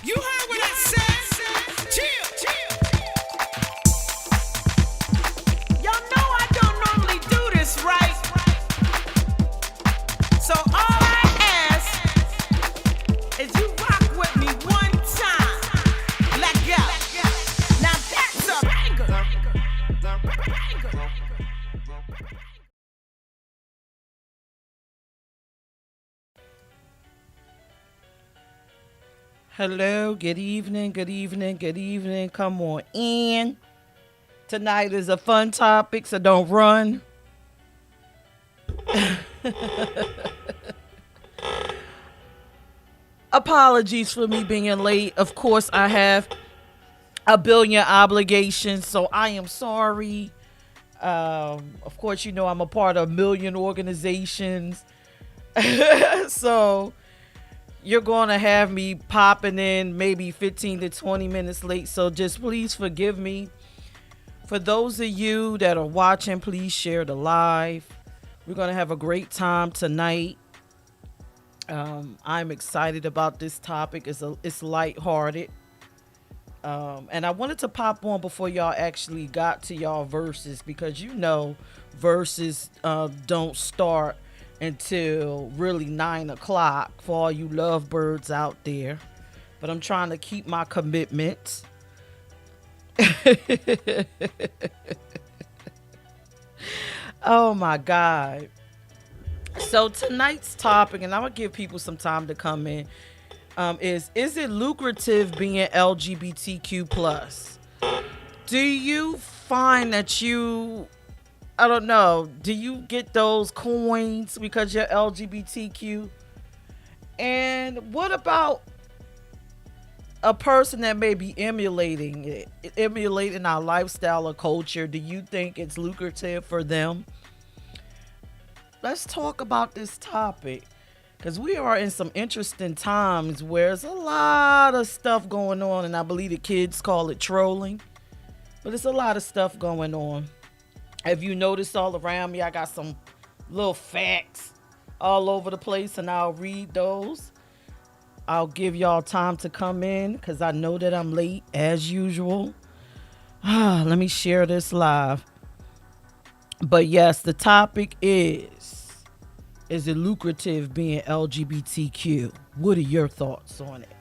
You heard what I said? Chill. Y'all know I don't normally do this, right? So all I ask is you rock with me one time. Let go. Now that's a banger. Hello, good evening. Come on in. Tonight is a fun topic, so don't run. Apologies for me being late. Of course, I have a billion obligations, so I am sorry. Of course, you know I'm a part of a million organizations. So you're going to have me popping in maybe 15 to 20 minutes late. So just please forgive me. For those of you that are watching, please share the live. We're going to have a great time tonight. I'm excited about this topic. It's lighthearted. And I wanted to pop on before y'all actually got to y'all verses, because you know verses don't start until really 9 o'clock for all you lovebirds out there. But I'm trying to keep my commitments. Oh my God. So tonight's topic, and I'm gonna give people some time to come in, is it lucrative being LGBTQ plus? Do you find that I don't know, do you get those coins because you're LGBTQ? And what about a person that may be emulating our lifestyle or culture? Do you think it's lucrative for them? Let's talk about this topic, because we are in some interesting times where there's a lot of stuff going on, and I believe the kids call it trolling, but it's a lot of stuff going on. Have you noticed all around me, I got some little facts all over the place, and I'll read those. I'll give y'all time to come in because I know that I'm late as usual. Let me share this live. But yes, the topic is it lucrative being LGBTQ? What are your thoughts on it?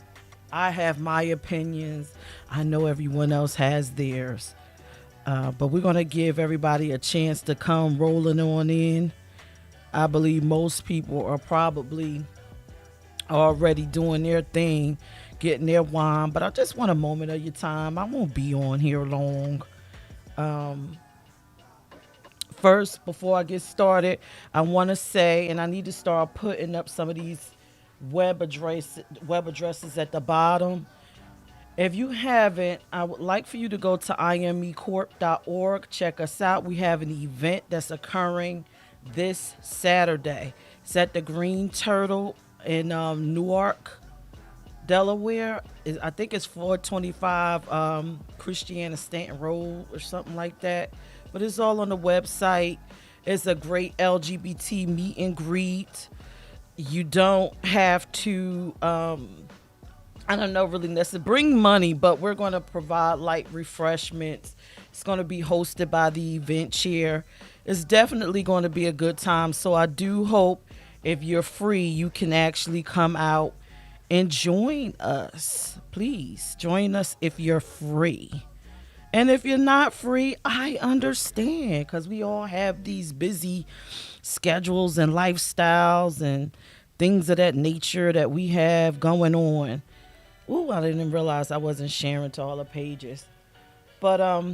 I have my opinions. I know everyone else has theirs. But we're going to give everybody a chance to come rolling on in. I believe most people are probably already doing their thing, getting their wine. But I just want a moment of your time. I won't be on here long. First, before I get started, I want to say, and I need to start putting up some of these web addresses at the bottom. If you haven't, I would like for you to go to imecorp.org. Check us out. We have an event that's occurring this Saturday. It's at the Green Turtle in Newark, Delaware. I think it's 425 Christiana Stanton Road or something like that. But it's all on the website. It's a great LGBT meet and greet. You don't have to I don't know really necessarily bring money, but we're going to provide light refreshments. It's going to be hosted by the event chair. It's definitely going to be a good time. So I do hope if you're free, you can actually come out and join us. Please join us if you're free. And if you're not free, I understand, because we all have these busy schedules and lifestyles and things of that nature that we have going on. Ooh, I didn't realize I wasn't sharing to all the pages. But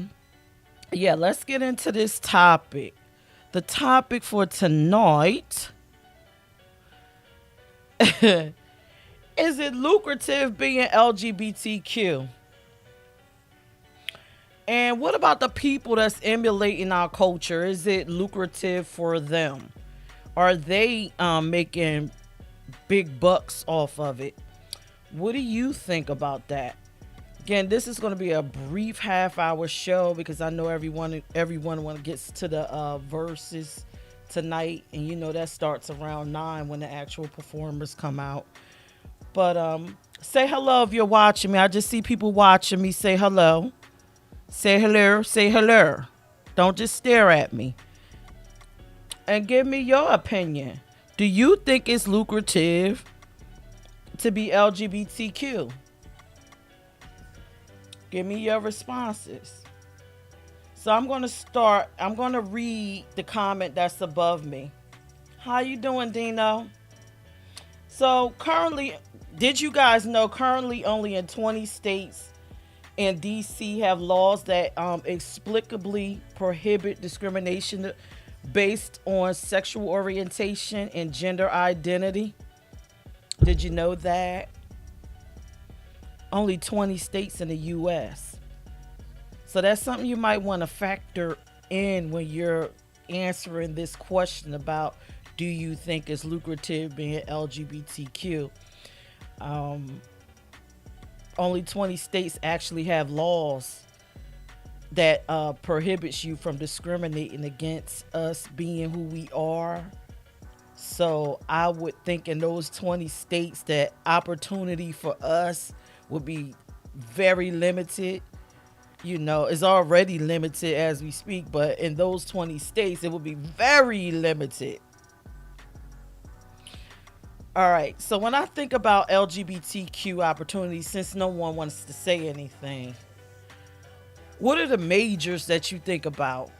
yeah, let's get into this topic. The topic for tonight is it lucrative being LGBTQ? And what about the people that's emulating our culture? Is it lucrative for them? Are they making big bucks off of it? What do you think about that? Again, this is going to be a brief half-hour show because I know everyone when it gets to the verses tonight, and you know that starts around 9 when the actual performers come out. But Say hello if you're watching me. I just see people watching me. Say hello. Say hello. Say hello. Don't just stare at me. And give me your opinion. Do you think it's lucrative to be LGBTQ? Give me your responses. So I'm going to start. I'm going to read the comment that's above me. How you doing, Dino? So currently, did you guys know currently only in 20 states and DC have laws that explicably prohibit discrimination based on sexual orientation and gender identity? Did you know that? Only 20 states in the US. So that's something you might want to factor in when you're answering this question about do you think it's lucrative being LGBTQ? Um, Only 20 states actually have laws that prohibits you from discriminating against us being who we are. So I would think in those 20 states that opportunity for us would be very limited. You know, it's already limited as we speak, but in those 20 states, it would be very limited. All right. So when I think about LGBTQ opportunities, since no one wants to say anything, what are the majors that you think about?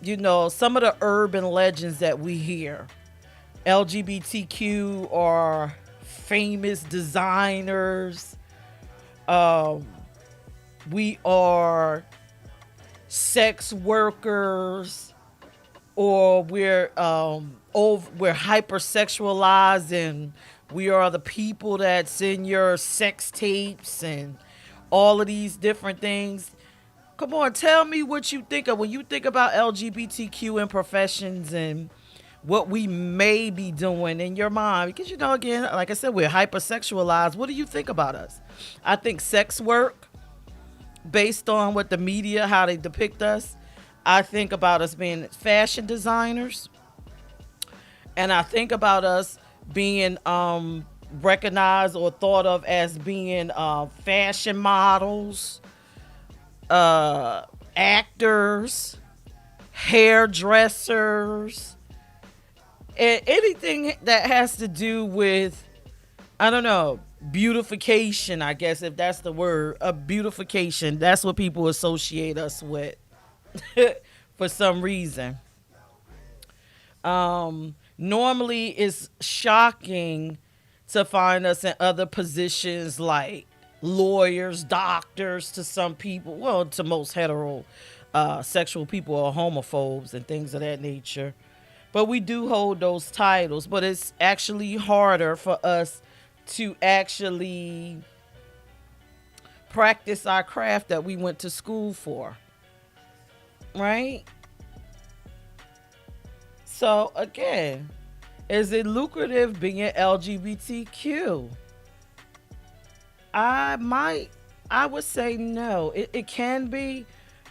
You know, some of the urban legends that we hear. LGBTQ are famous designers. Um, we are sex workers, or we're hypersexualized, and we are the people that's in your sex tapes and all of these different things. Come on, tell me what you think of when you think about LGBTQ and professions and what we may be doing in your mind. Because, you know, again, like I said, we're hypersexualized. What do you think about us? I think sex work, based on what the media, how they depict us, I think about us being fashion designers. And I think about us being recognized or thought of as being fashion models, actors, hairdressers, and anything that has to do with, I don't know, beautification, I guess, if that's the word, a beautification. That's what people associate us with for some reason. Normally, it's shocking to find us in other positions like lawyers, doctors to some people. Well, to most hetero sexual people are homophobes and things of that nature. But we do hold those titles. But it's actually harder for us to actually practice our craft that we went to school for. Right? So, again, is it lucrative being LGBTQ? I might, I would say no. It can be,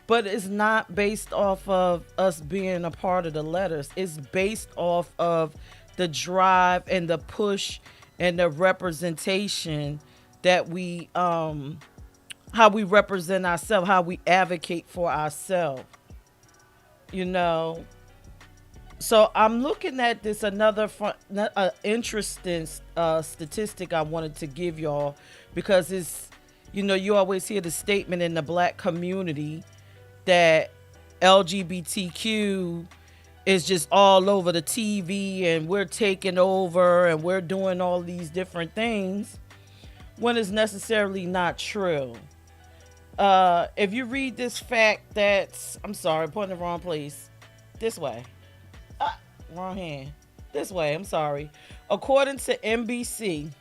but it's not based off of us being a part of the letters. It's based off of the drive and the push and the representation that how we represent ourselves, how we advocate for ourselves. You know, so I'm looking at this another interesting statistic I wanted to give y'all, because it's, you know, you always hear the statement in the black community that LGBTQ is just all over the TV and we're taking over and we're doing all these different things, when it's necessarily not true. If you read this fact that's, I'm sorry, pointing the wrong place. This way. Wrong hand. This way, I'm sorry. According to NBC,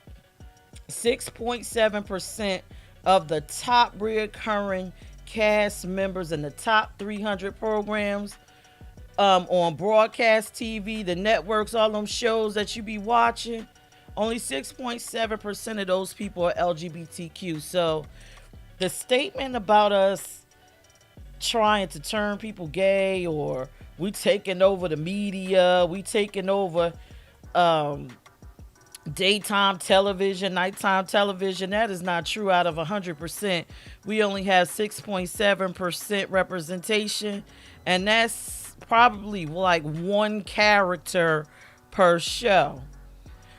6.7% of the top reoccurring cast members in the top 300 programs on broadcast TV, the networks, all them shows that you be watching, only 6.7% of those people are LGBTQ. So the statement about us trying to turn people gay, or we taking over the media, we taking over Daytime television, nighttime television, that is not true. Out of 100%, we only have 6.7% representation, and that's probably like one character per show.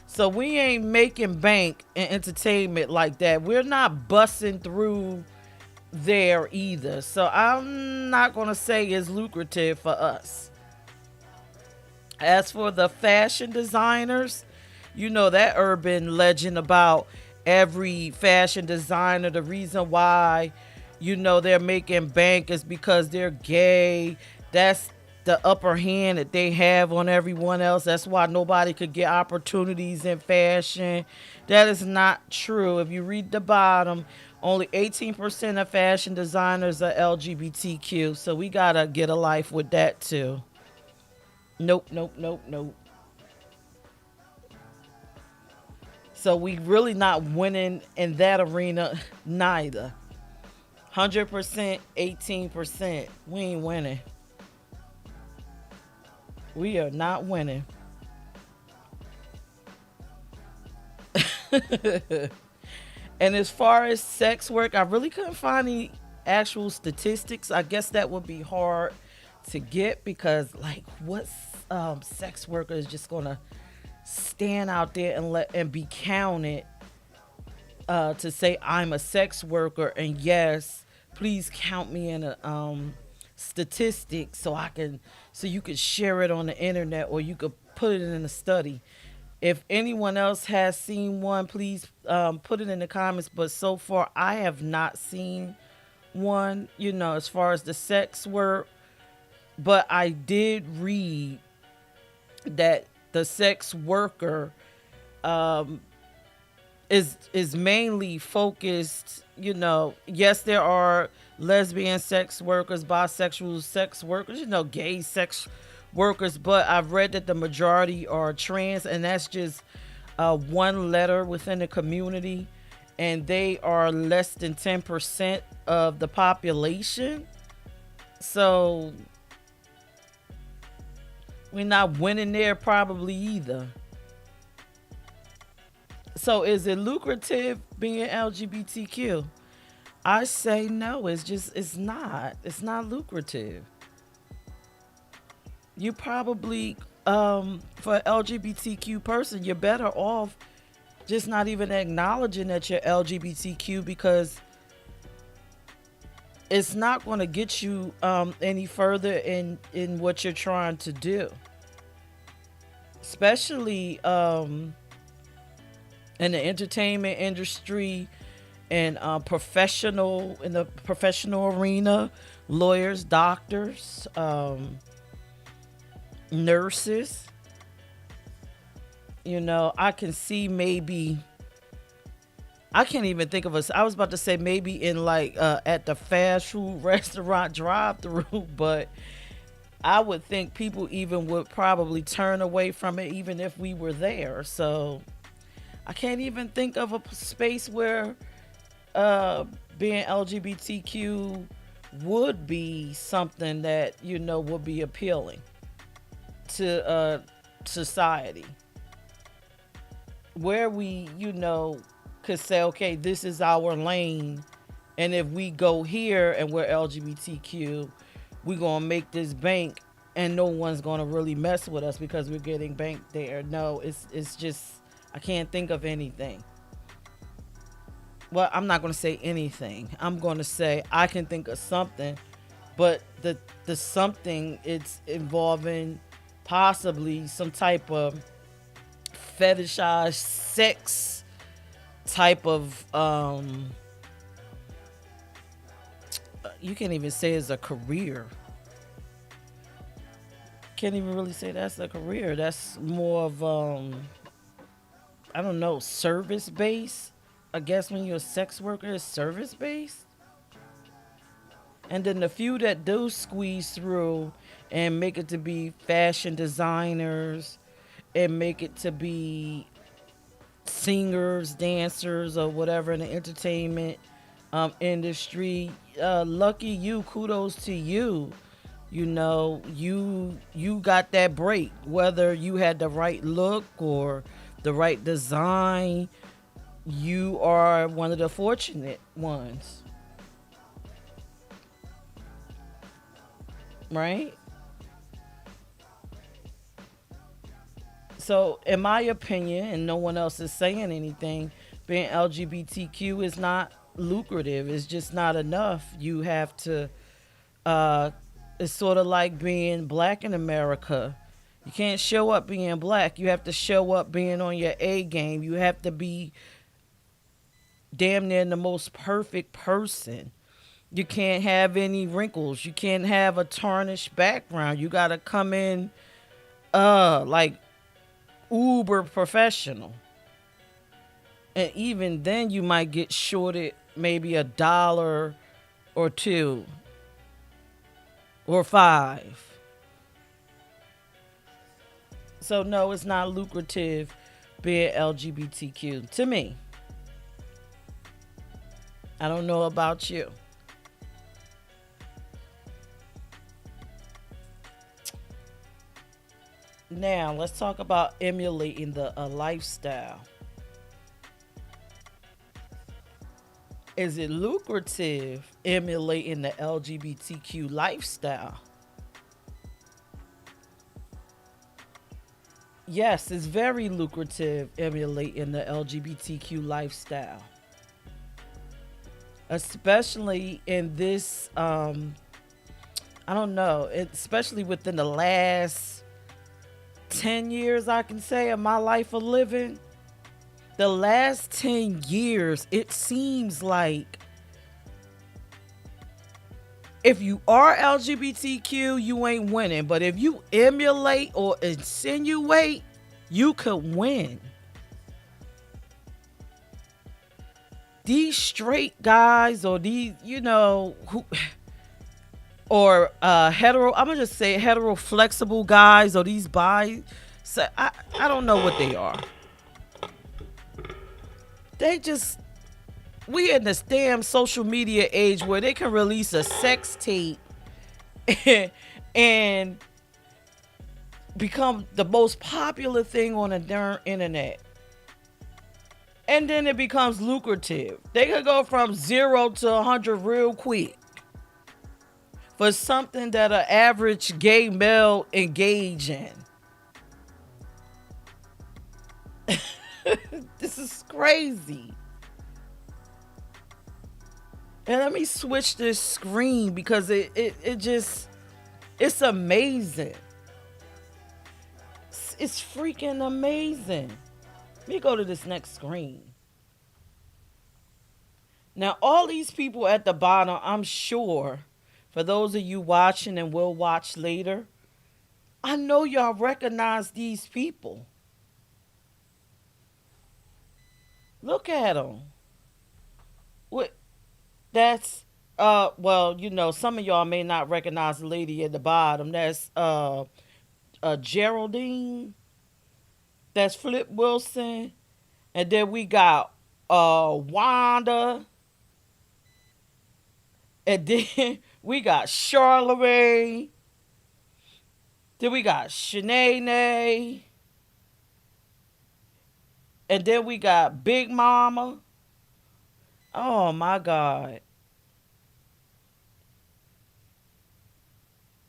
So we ain't making bank in entertainment like that. We're not busting through there either. So I'm not going to say it's lucrative for us. As for the fashion designers, you know that urban legend about every fashion designer. The reason why, they're making bank is because they're gay. That's the upper hand that they have on everyone else. That's why nobody could get opportunities in fashion. That is not true. If you read the bottom, only 18% of fashion designers are LGBTQ. So we got to get a life with that too. Nope, nope, nope, nope. So we really not winning in that arena neither. 100%, 18%. We ain't winning. We are not winning. And as far as sex work, I really couldn't find any actual statistics. I guess that would be hard to get because, like, what sex worker is just gonna stand out there and let and be counted to say I'm a sex worker and yes, please count me in a statistic so I can so you could share it on the internet or you could put it in a study. If anyone else has seen one, please put it in the comments. But so far, I have not seen one. As far as the sex work, but I did read that the sex worker um, is mainly focused. Yes, there are lesbian sex workers, bisexual sex workers, gay sex workers, but I've read that the majority are trans, and that's just one letter within the community, and they are less than 10% of the population. So we're not winning there probably either. So is it lucrative being LGBTQ? I say no. It's not. It's not lucrative. You probably for an LGBTQ person, you're better off just not even acknowledging that you're LGBTQ because it's not going to get you any further in what you're trying to do, especially in the entertainment industry and professional in the professional arena, lawyers, doctors, nurses. I can see maybe I can't even think of us. I was about to say maybe in like at the fast food restaurant drive through, but I would think people even would probably turn away from it even if we were there. So I can't even think of a space where being LGBTQ would be something that would be appealing to society, where we could say, okay, this is our lane, and if we go here and we're LGBTQ, we're gonna make this bank, and no one's gonna really mess with us because we're getting banked there. No, it's just I can't think of anything. Well, I'm not going to say anything. I'm going to say I can think of something, but the something it's involving possibly some type of fetishized sex type of you can't even say it's a career. Can't even really say that's a career. That's more of I don't know, service based. I guess when you're a sex worker, it's service based. And then the few that do squeeze through and make it to be fashion designers and make it to be singers, dancers, or whatever in the entertainment industry. Lucky you, kudos to you. You got that break, whether you had the right look or the right design, you are one of the fortunate ones, right? So, in my opinion, and no one else is saying anything, being LGBTQ is not lucrative. It's just not enough. You have to, uh, it's sort of like being black in America. You can't show up being black. You have to show up being on your A game. You have to be damn near the most perfect person. You can't have any wrinkles. You can't have a tarnished background. You got to come in like uber professional. And even then you might get shorted maybe $1 or two or five. So no, it's not lucrative being LGBTQ to me. I don't know about you. Now let's talk about emulating the lifestyle. Is it lucrative emulating the LGBTQ lifestyle? Yes, it's very lucrative emulating the LGBTQ lifestyle, especially in this. I don't know, especially within the last 10 years, I can say, of my life of living. The last 10 years, it seems like if you are LGBTQ, you ain't winning. But if you emulate or insinuate, you could win. These straight guys or these, who or hetero, I'm gonna just say hetero flexible guys or these bi, so I don't know what they are. They just, we in this damn social media age where they can release a sex tape and become the most popular thing on the darn internet. And then it becomes lucrative. They could go from 0 to 100 real quick for something that an average gay male engage in. This is crazy. And let me switch this screen because it just, it's amazing. It's freaking amazing. Let me go to this next screen. Now, all these people at the bottom, I'm sure, for those of you watching and will watch later, I know y'all recognize these people. Look at them. What? That's well, some of y'all may not recognize the lady at the bottom. That's Geraldine. That's Flip Wilson. And then we got Wanda. And then we got Charlemagne. Then we got Shanae. And then we got Big Mama. Oh my God.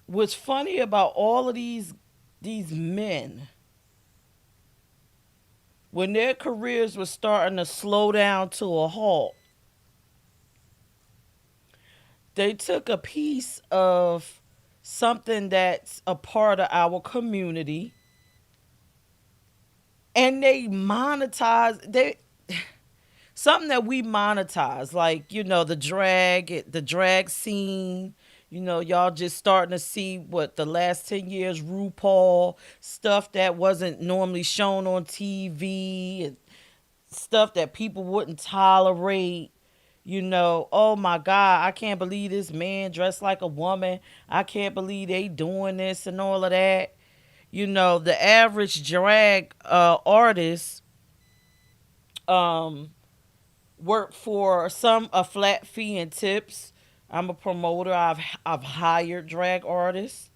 What's funny about all of these men, when their careers were starting to slow down to a halt, they took a piece of something that's a part of our community and they monetize they something that we monetize, like the drag scene. Y'all just starting to see what the last 10 years RuPaul stuff that wasn't normally shown on TV and stuff that people wouldn't tolerate. Oh my God, I can't believe this man dressed like a woman. I can't believe they doing this and all of that. The average drag artist um work for some a flat fee and tips. I'm a promoter. I've hired drag artists.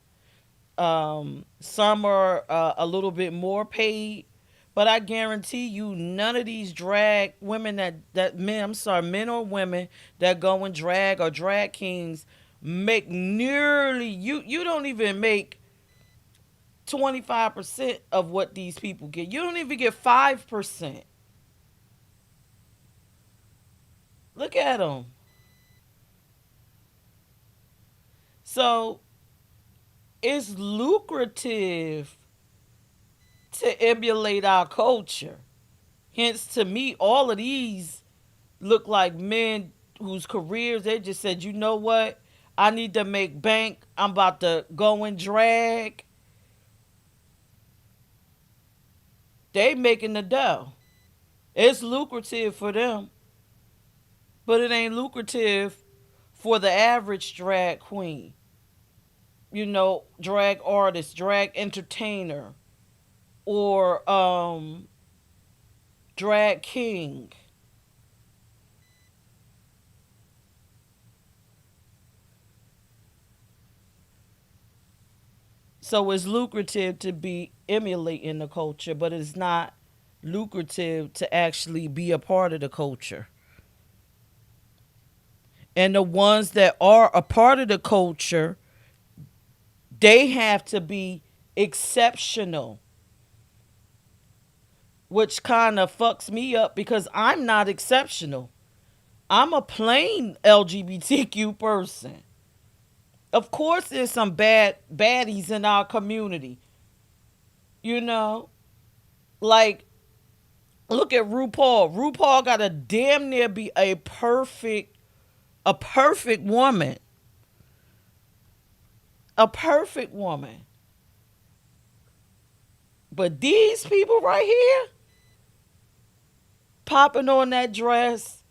Some are a little bit more paid, But I guarantee you, none of these drag women that men, I'm sorry, men or women that go and drag or drag kings make nearly you don't even make 25% of what these people get. You don't even get 5%. Look at them. So it's lucrative to emulate our culture. Hence, to me, all of these look like men whose careers they just said, you know what? I need to make bank. I'm about to go and drag. They making the dough. It's lucrative for them, but it ain't lucrative for the average drag queen. Drag artist, drag entertainer, or drag king. So it's lucrative to be emulating the culture, but it's not lucrative to actually be a part of the culture. And the ones that are a part of the culture, they have to be exceptional, which kind of fucks me up because I'm not exceptional. I'm a plain LGBTQ person. Of course, there's some baddies in our community. You know, like look at RuPaul. RuPaul got to damn near be a perfect woman, a perfect woman. But these people right here popping on that dress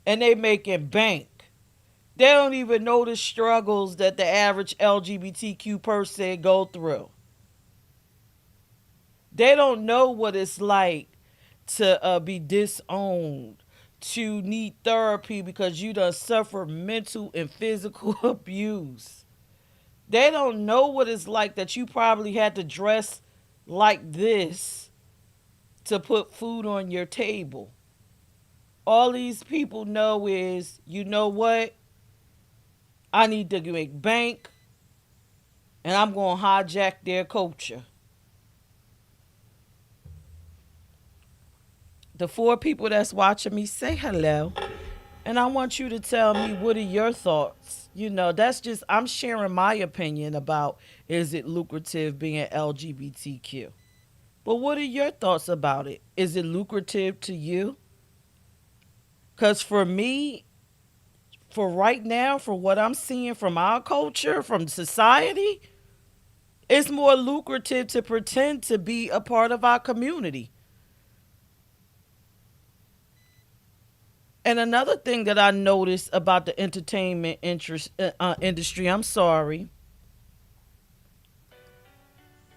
and they making bank. They don't even know the struggles that the average LGBTQ person go through. They don't know what it's like to be disowned, to need therapy because you done suffer mental and physical abuse. They don't know what it's like that you probably had to dress like this to put food on your table. All these people know is, you know what? I need to make bank and I'm going to hijack their culture. The four people that's watching me, say hello. And I want you to tell me, what are your thoughts? That's just, I'm sharing my opinion about, is it lucrative being LGBTQ? But what are your thoughts about it? Is it lucrative to you? Because for me, for right now, for what I'm seeing from our culture, from society, it's more lucrative to pretend to be a part of our community. And another thing that I noticed about the entertainment industry, I'm sorry.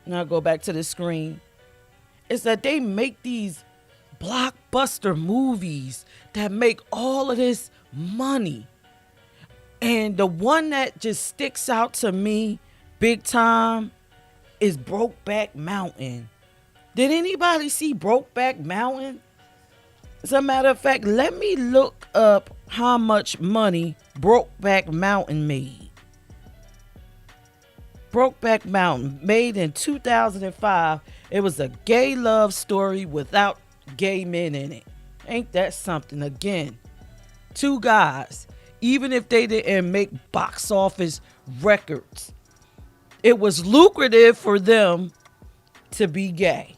Now go back to the screen. Is that they make these blockbuster movies that make all of this money. And the one that just sticks out to me big time is Brokeback Mountain. Did anybody see Brokeback Mountain? As a matter of fact, let me look up how much money Brokeback Mountain made. Brokeback Mountain, made in 2005. It was a gay love story without gay men in it. Ain't that something? Again, two guys, even if they didn't make box office records, it was lucrative for them to be gay.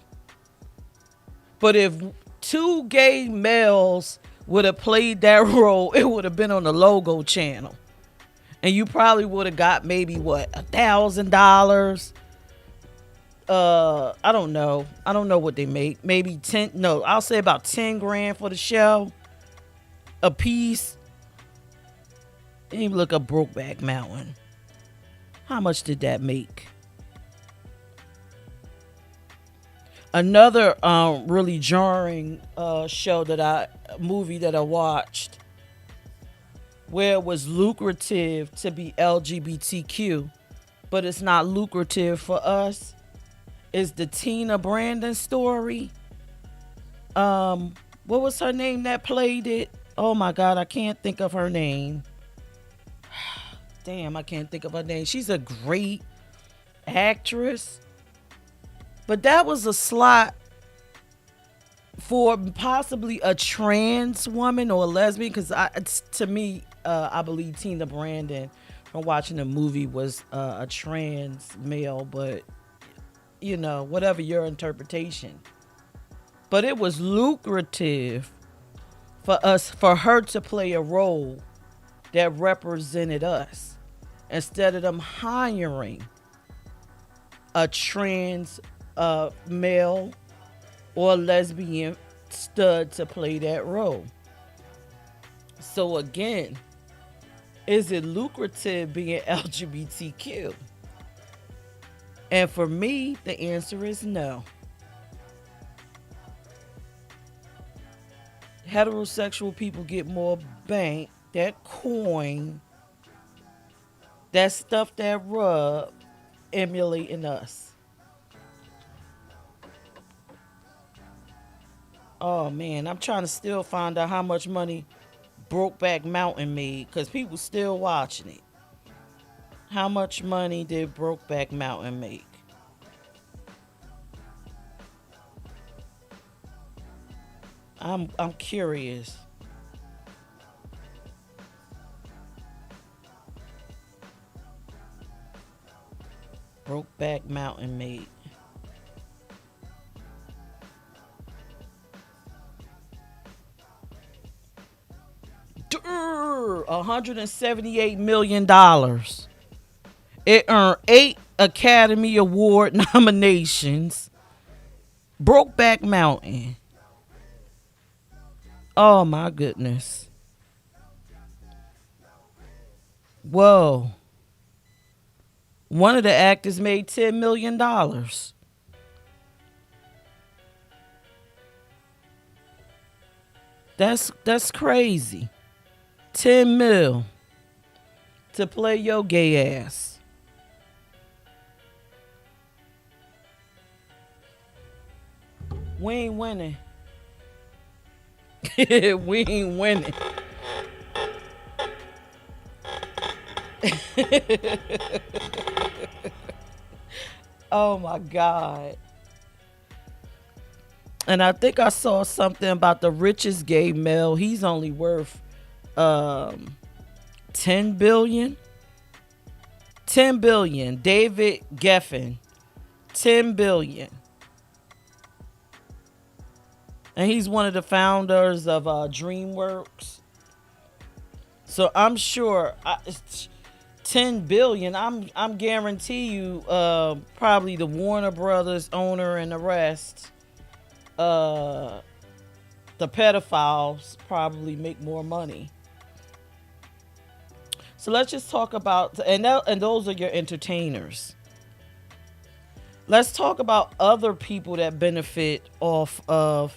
But if two gay males would have played that role, it would have been on the Logo channel. And you probably would have got maybe what, $1,000. I don't know. I don't know what they make. Maybe 10. No, I'll say about 10 grand for the show. A piece. Let me look up Brokeback Mountain. How much did that make? Another really jarring movie that I watched, where it was lucrative to be LGBTQ, but it's not lucrative for us, is the Tina Brandon story. Um, what was her name that played it? Oh my God, I can't think of her name. Damn, I can't think of her name. She's a great actress. But that was a slot for possibly a trans woman or a lesbian, because to me, I believe Tina Brandon from watching the movie was a trans male, but whatever your interpretation. But it was lucrative for her to play a role that represented us instead of them hiring a trans male or lesbian stud to play that role. So again, is it lucrative being LGBTQ? And for me, the answer is no. Heterosexual people get more bank, that coin, that stuff that rub, emulating us. Oh man, I'm trying to still find out how much money Brokeback Mountain made because people still watching it. How much money did Brokeback Mountain make? I'm curious. Brokeback Mountain made. $178 million. It earned 8 Academy Award nominations. Brokeback Mountain. Oh my goodness. Whoa. One of the actors made $10 million. That's crazy. 10 mil to play your gay ass. We ain't winning. We ain't winning. Oh my God. And I think I saw something about the richest gay male. He's only worth um 10 billion. 10 billion. David Geffen. 10 billion. And he's one of the founders of DreamWorks. So I'm sure 10 billion. I'm guarantee you probably the Warner Brothers owner and the rest, uh the pedophiles probably make more money. So let's just talk about and those are your entertainers. Let's talk about other people that benefit off of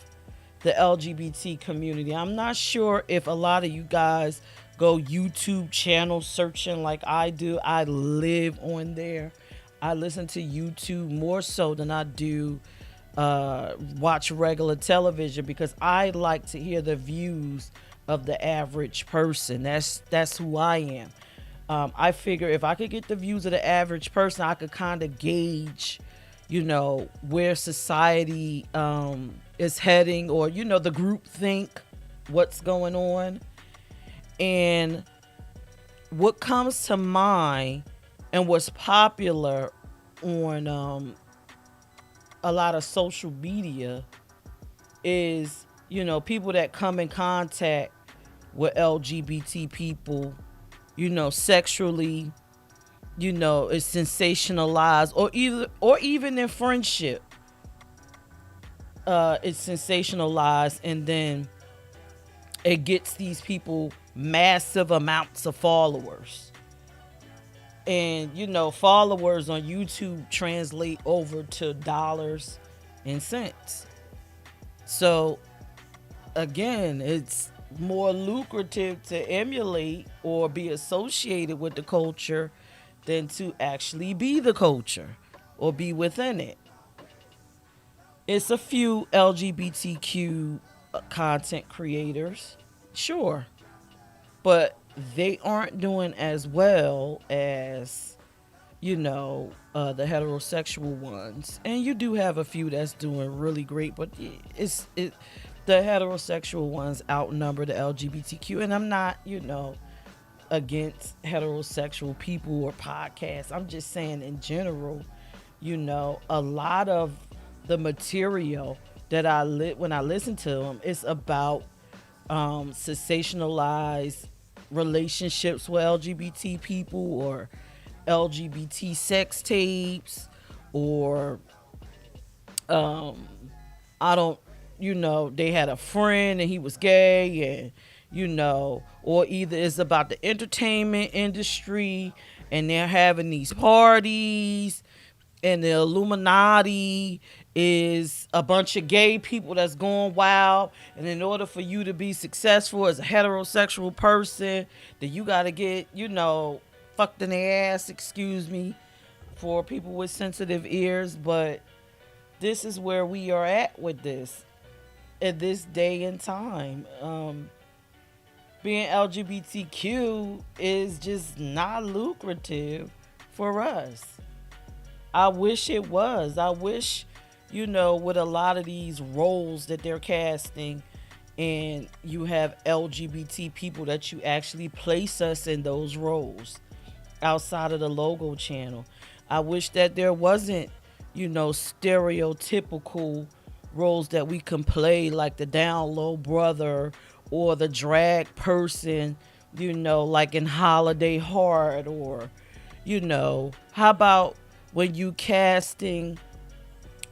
the LGBT community. I'm not sure if a lot of you guys go YouTube channel searching like I do. I live on there. I listen to YouTube more so than I do watch regular television because I like to hear the views of the average person. That's who I am. I figure if I could get the views of the average person, I could kind of gauge, where society is heading, or the group think what's going on. And what comes to mind and what's popular on a lot of social media is, people that come in contact with LGBT people, sexually, it's sensationalized, or even in friendship, it's sensationalized, and then it gets these people massive amounts of followers. And followers on YouTube translate over to dollars and cents. So again, it's more lucrative to emulate or be associated with the culture than to actually be the culture or be within it. It's a few LGBTQ content creators, sure, but they aren't doing as well as the heterosexual ones. And you do have a few that's doing really great, but the heterosexual ones outnumber the LGBTQ. And I'm not against heterosexual people or podcasts. I'm just saying in general, a lot of the material that when I listen to them, it's about sensationalized relationships with LGBT people, or LGBT sex tapes, or um, I don't, they had a friend and he was gay, and or either it's about the entertainment industry and they're having these parties, and the Illuminati is a bunch of gay people that's going wild. And in order for you to be successful as a heterosexual person, then you got to get, fucked in the ass, excuse me, for people with sensitive ears. But this is where we are at with this at this day and time. Being LGBTQ is just not lucrative for us. I wish it was. I wish, with a lot of these roles that they're casting, and you have LGBT people, that you actually place us in those roles outside of the logo channel. I wish that there wasn't, stereotypical roles that we can play, like the down low brother or the drag person, like in Holiday Heart, or, how about when you casting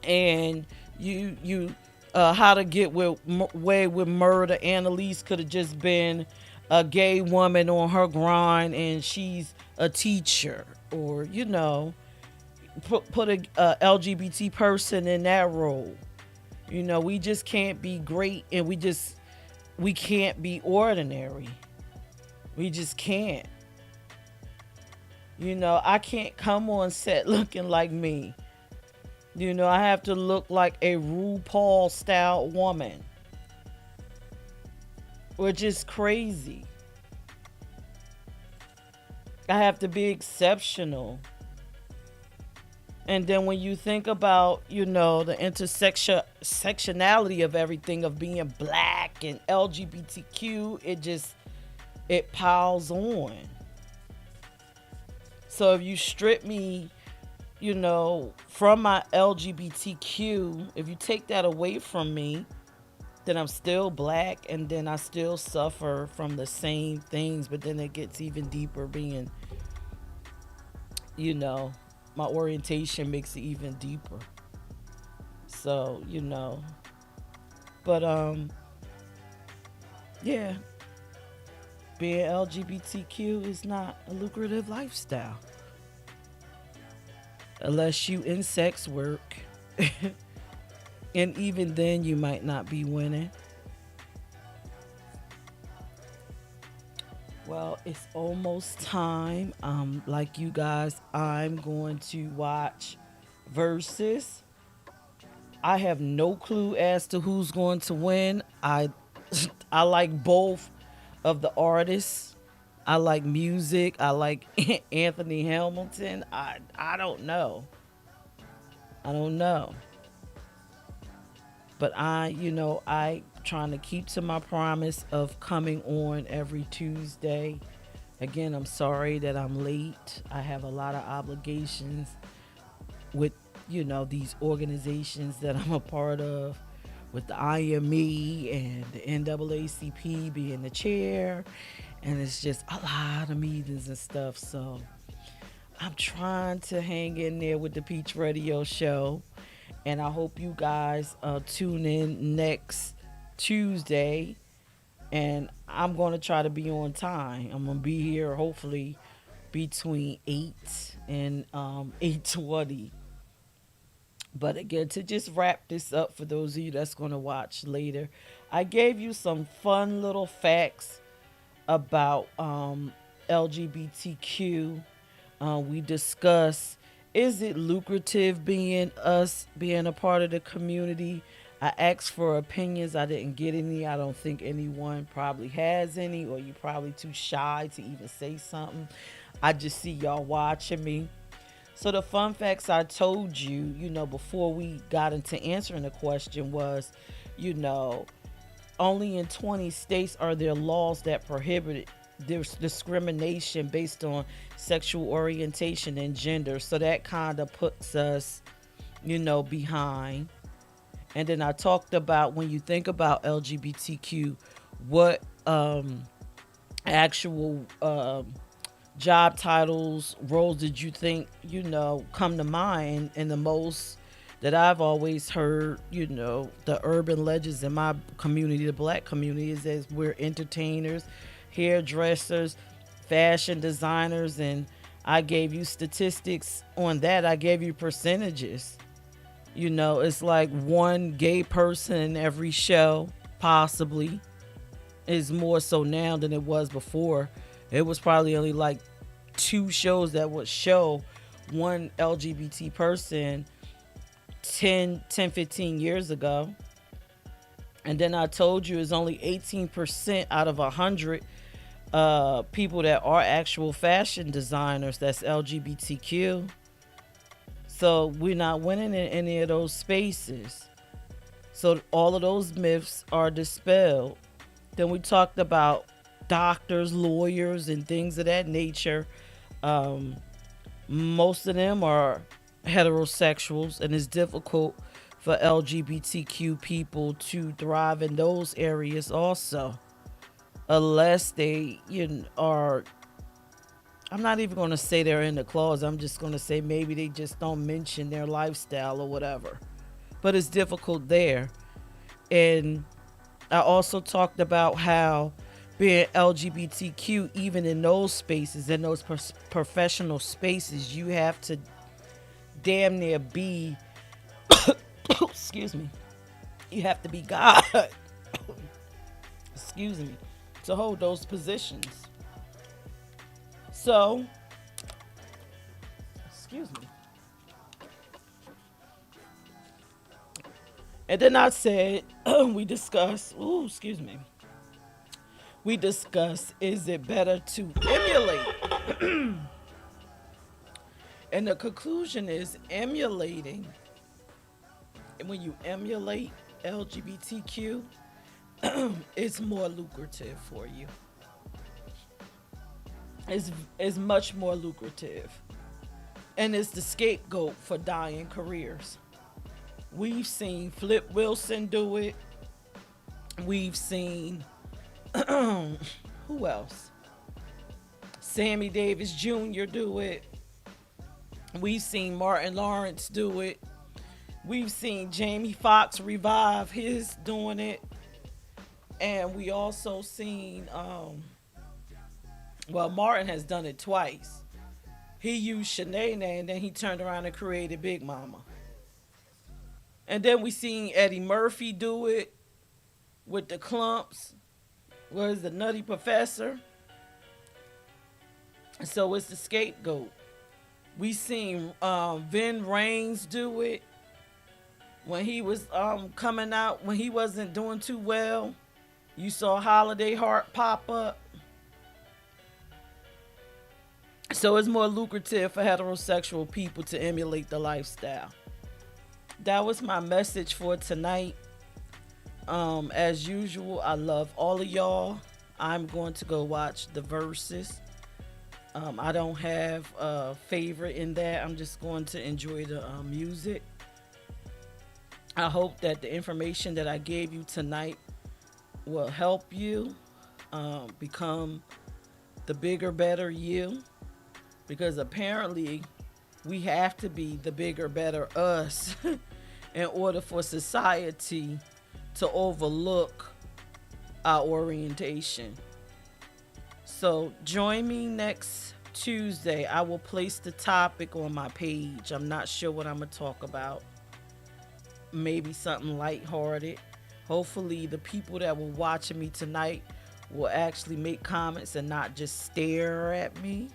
and you How to Get Away with Murder, Annalise could have just been a gay woman on her grind and she's a teacher, or put a LGBT person in that role. We just can't be great, and we can't be ordinary. We just can't. I can't come on set looking like me. I have to look like a RuPaul style woman, which is crazy. I have to be exceptional. And then when you think about, the intersectionality of everything, of being black and LGBTQ, it piles on. So if you strip me, from my LGBTQ, if you take that away from me, then I'm still black, and then I still suffer from the same things. But then it gets even deeper, being, you know, my orientation makes it even deeper. So, but yeah, being LGBTQ is not a lucrative lifestyle unless you in sex work. And even then you might not be winning. Well, it's almost time. Like you guys, I'm going to watch Versus. I have no clue as to who's going to win. I like both of the artists. I like music. I like Anthony Hamilton. I don't know. I don't know. But I trying to keep to my promise of coming on every Tuesday. Again, I'm sorry that I'm late. I have a lot of obligations with, these organizations that I'm a part of, with the IME and the NAACP being the chair. And it's just a lot of meetings and stuff. So I'm trying to hang in there with the Peach Radio Show. And I hope you guys tune in next Tuesday. And I'm going to try to be on time. I'm going to be here hopefully between 8 and 8:20. But again, to just wrap this up for those of you that's going to watch later, I gave you some fun little facts about LGBTQ. We discuss Is it lucrative being us, being a part of the community? I asked for opinions. I didn't get any. I don't think anyone probably has any, or you probably too shy to even say something. I just see y'all watching me. So the fun facts I told you, before we got into answering the question was, you know, only in 20 states are there laws that prohibit discrimination based on sexual orientation and gender. So that kind of puts us, behind. And then I talked about when you think about LGBTQ, what actual job titles, roles did you think, come to mind? And the most that I've always heard, the urban legends in my community, the black community, is that we're entertainers, hairdressers, fashion designers, and I gave you statistics on that. I gave you percentages. It's like one gay person in every show, possibly, is more so now than it was before. It was probably only like two shows that would show one LGBT person 15 years ago. And then I told you it's only 18% out of 100 people that are actual fashion designers that's LGBTQ. So we're not winning in any of those spaces. So all of those myths are dispelled. Then we talked about doctors, lawyers, and things of that nature. Most of them are heterosexuals, and it's difficult for LGBTQ people to thrive in those areas also, unless they are. I'm not even going to say they're in the closet. I'm just going to say maybe they just don't mention their lifestyle or whatever. But it's difficult there. And I also talked about how being LGBTQ, even in those spaces, in those professional spaces, you have to damn near be, excuse me, you have to be God, excuse me, to hold those positions. So, excuse me. And then I said, we discussed, excuse me. We discussed, is it better to emulate? And the conclusion is emulating. And when you emulate LGBTQ, it's more lucrative for you. It's much more lucrative. And it's the scapegoat for dying careers. We've seen Flip Wilson do it. We've seen who else? Sammy Davis Jr. do it. We've seen Martin Lawrence do it. We've seen Jamie Foxx revive his doing it. And we also seen Martin has done it twice. He used Shanae and then he turned around and created Big Mama. And then we seen Eddie Murphy do it with the clumps. Was the Nutty Professor? So it's the scapegoat. We seen Vin Raines do it when he was coming out, when he wasn't doing too well. You saw Holiday Heart pop up. So it's more lucrative for heterosexual people to emulate the lifestyle. That was my message for tonight. As usual, I love all of y'all. I'm going to go watch the verses. I don't have a favorite in that. I'm just going to enjoy the music. I hope that the information that I gave you tonight will help you become the bigger, better you. Because apparently we have to be the bigger, better us in order for society to overlook our orientation. So join me next Tuesday. I will place the topic on my page. I'm not sure what I'm going to talk about. Maybe something lighthearted. Hopefully the people that were watching me tonight will actually make comments and not just stare at me.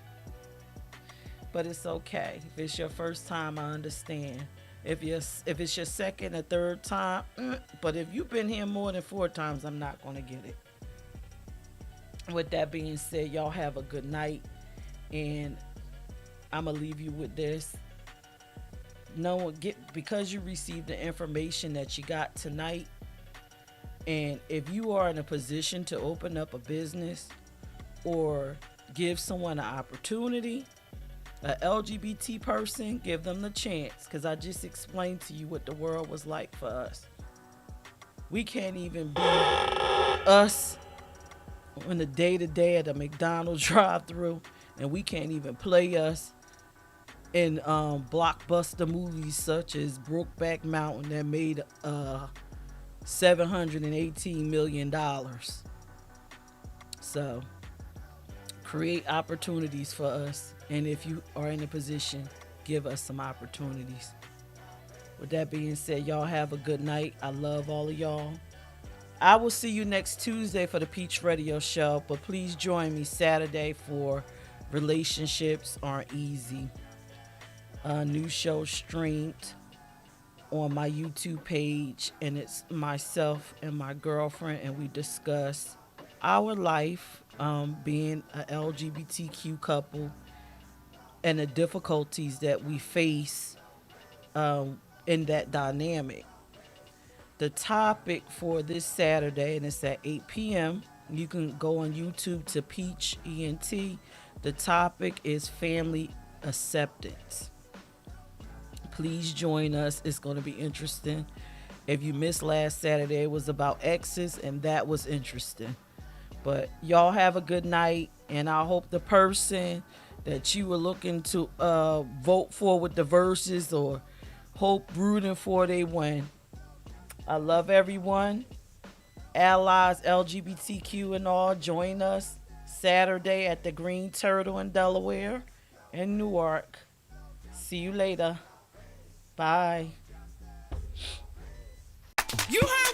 but it's okay. If it's your first time, I understand. If it's your second or third time, but if you've been here more than 4 times, I'm not gonna get it. With that being said, y'all have a good night, and I'm gonna leave you with this. No, get because you received the information that you got tonight, and if you are in a position to open up a business or give someone an opportunity, a LGBT person, give them the chance. Because I just explained to you what the world was like for us. We can't even be us on the day to day at a McDonald's drive through, and we can't even play us in blockbuster movies such as Brokeback Mountain that made $718 million. So create opportunities for us, and if you are in a position, give us some opportunities. With that being said, y'all have a good night. I love all of y'all. I will see you next Tuesday for the Peach Radio Show, but please join me Saturday for Relationships Aren't Easy. A new show streamed on my YouTube page, and it's myself and my girlfriend, and we discuss our life being a LGBTQ couple and the difficulties that we face in that dynamic. The topic for this Saturday, and it's at 8 p.m. You can go on YouTube to Peach ENT. The topic is family acceptance. Please join us. It's going to be interesting. If you missed last Saturday, it was about exes, and that was interesting. But y'all have a good night, and I hope the person that you were looking to vote for with the verses or hope rooting for, they win. I love everyone. Allies, LGBTQ and all, join us Saturday at the Green Turtle in Delaware and Newark. See you later. Bye. You heard